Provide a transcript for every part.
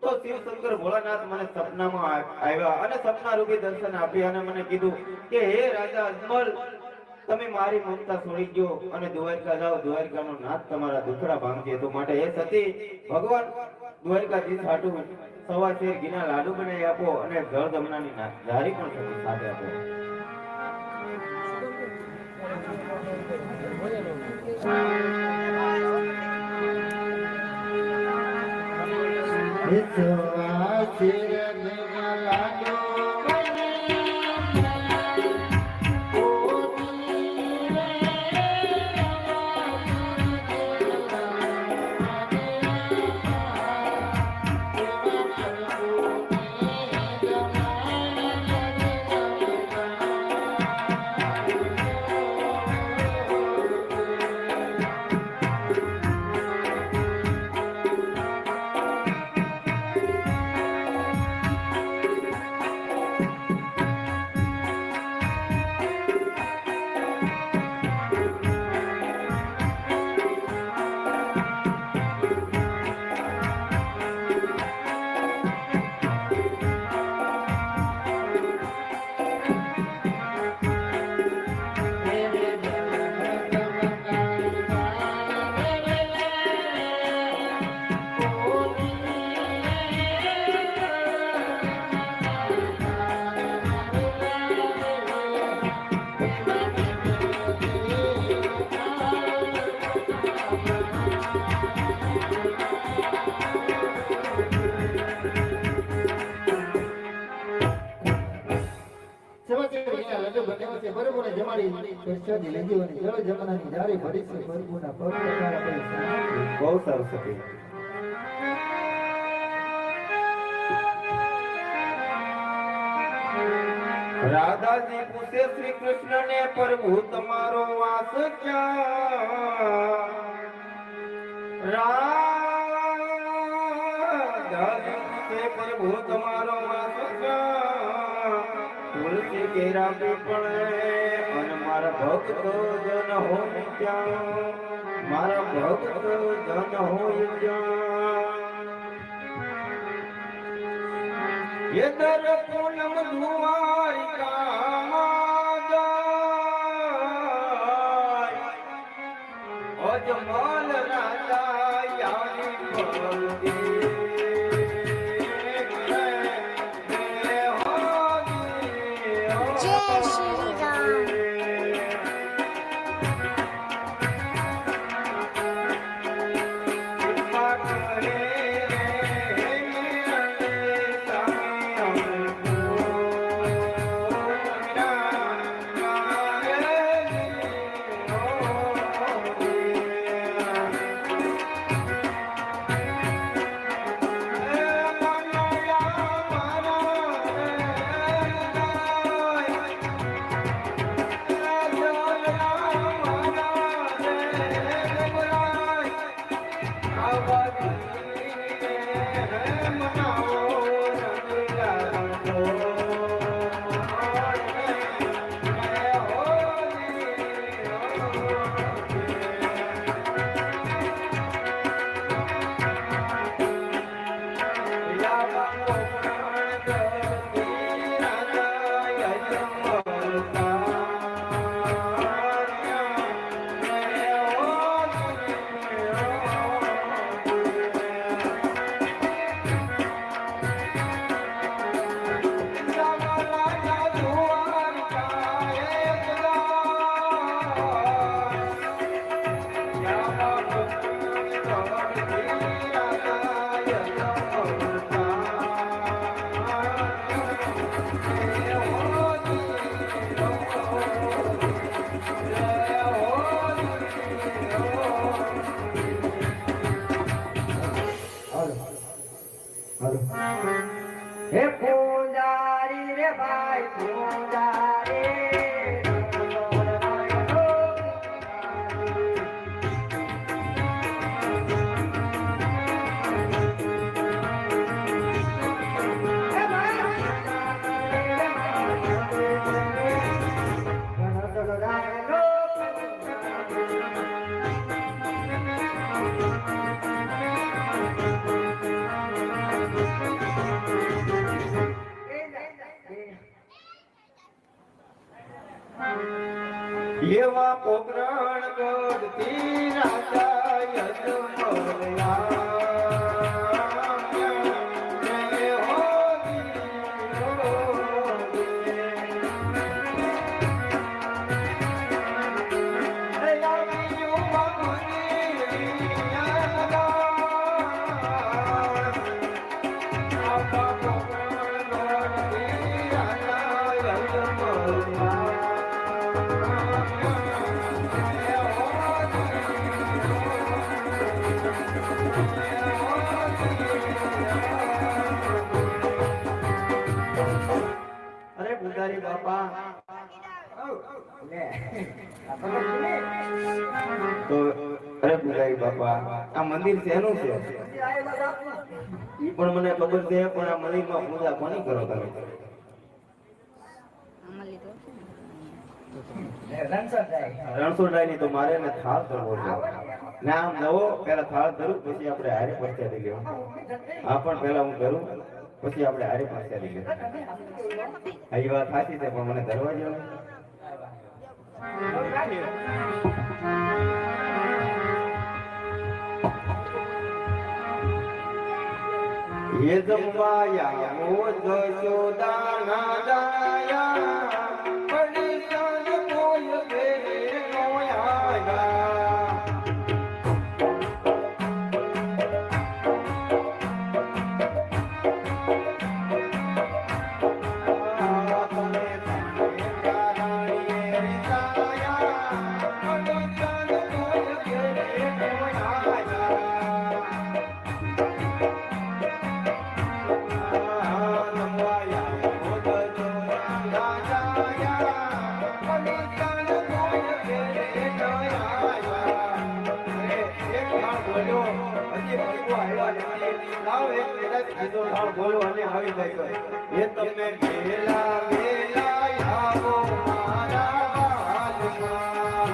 તો શિવ શંકર ભોળાનાથ મને સપનામાં આવ્યા અને સપના રૂપી દર્શન આપ્યા અને મને કીધું કે હે રાજા અજમલ, તમે મારી મમતા છોડી ગયો અને દ્વારકા જાઓ, દ્વારકાનો નાથ તમારા દુખડા ભાંગશે. તો માટે હે સતી, ભગવાન દ્વારકાધીશ હાટુ સવા શેર ઘીના લાડુ બનાવી આપો અને જળ જમનાની ધારી પણ સતી સાથે આપો. રાધાજી પૂછે શ્રી કૃષ્ણ ને, પ્રભુ તમારો વાસ ક્યાં? રાધાજી પૂછે પ્રભુ તમારો વાસ ક્યાં? તુલસી કેરા પીપળે અને મારા ભક્ત જન હોય ક્યાં? મારા ભક્ત જન હોય ક્યાં? ये दर पूनम द्वारिका जाय, अजमल राजा यानी बोलती હે પૂજારી રે ભાઈ પૂજારી એવા પોકરણ ગઢથી રાજા યજમલયા પૂજારી બાપા તો અરે પૂજારી બાપા આ મંદિર શેનું છે ઈ પણ મને ખબર છે પણ આ મંદિરમાં પૂજા કોની કરો તમે રણછોડરાય ની તો મારે ને થાળ કરવો છે ને આમ નવો પેલા થાળ ધરું પછી આપણે હારે પરસ્યા લેવું આ પણ પેલા હું કરું પછી આપણે હારે પરસ્યા લેવું આ વાત સાચી છે પણ મને ધરવા જેવું ये जमवाया मोज जोदाना दाया बड़ी जान कोय बेरे नोयाया બોલો અને આવી જાય એ તમે વેલા વેલા આવો મારા હાથમાં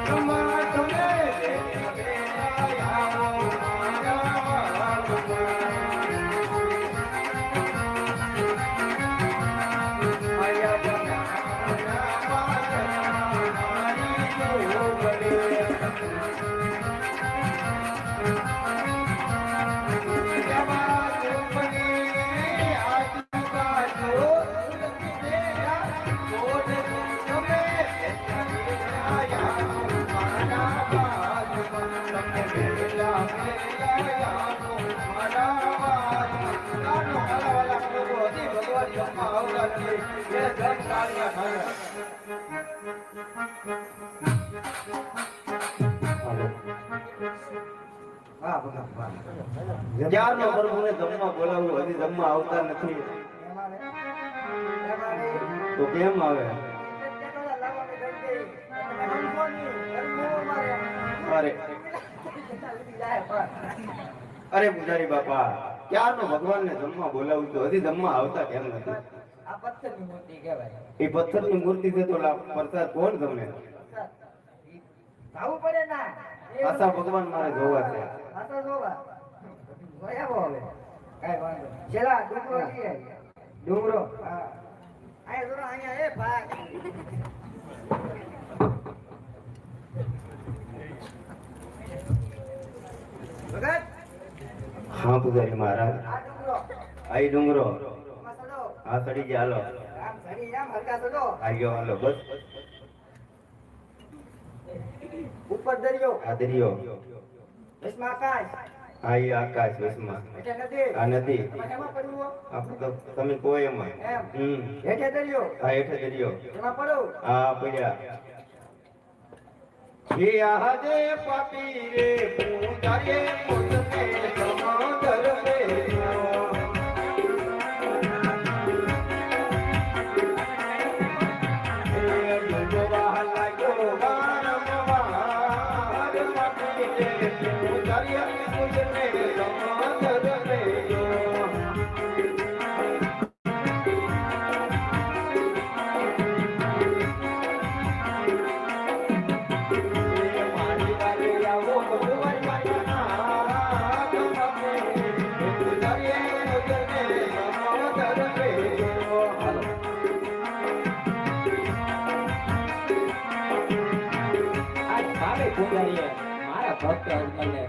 તમાર તમે વેલા આવો મારા હાથમાં આયા ક્યારનો પ્રભુને જમવા બોલાવું હજી જમવા આવતા નથી તો કેમ આવે અરે અરે પૂજારી બાપા ક્યારનો ભગવાનને જમવા બોલાવું તો હજી જમવા આવતા કેમ નથી આ પથ્થરની મૂર્તિ કહેવાય એ પથ્થરની મૂર્તિ છે તો પ્રસાદ કોણ તમને આવું પડે ના આશા ભગવાન મારે જોવા છે આ તો જોવા બરાબર હવે કાઈ વાંધો ચલા ડુંગરો લઈએ ડુંગરો હા આય જોરો અહીંયા એ ભાઈ ભગત હા પૂજારી મહારાજ આ ડુંગરો હા ચડી ગયા હાલો આમ ચડી જામ હલકા ચડો આવ્યો હાલો બસ ઉપર દરિયો આ દરિયો વિસ્મા આકાશ આ ઈ આકાશ વિસ્મા એટલે નદી આ નદી એમાં પડવું આપણે તો તમે કોઈ એમાં હેઠે દરિયો આ હેઠે દરિયો એમાં પડો આ પડ્યા હે આહદે પાપી રે પૂજારીએ મોજને સમોદર મેલ્યો. એ ડૂબવા લાગ્યો વારંવાર માટીને પૂજારીએ મોજને સમોદર મેલ્યો. આજ ભાવે પૂજારીએ મારા ભક્ત અજમલને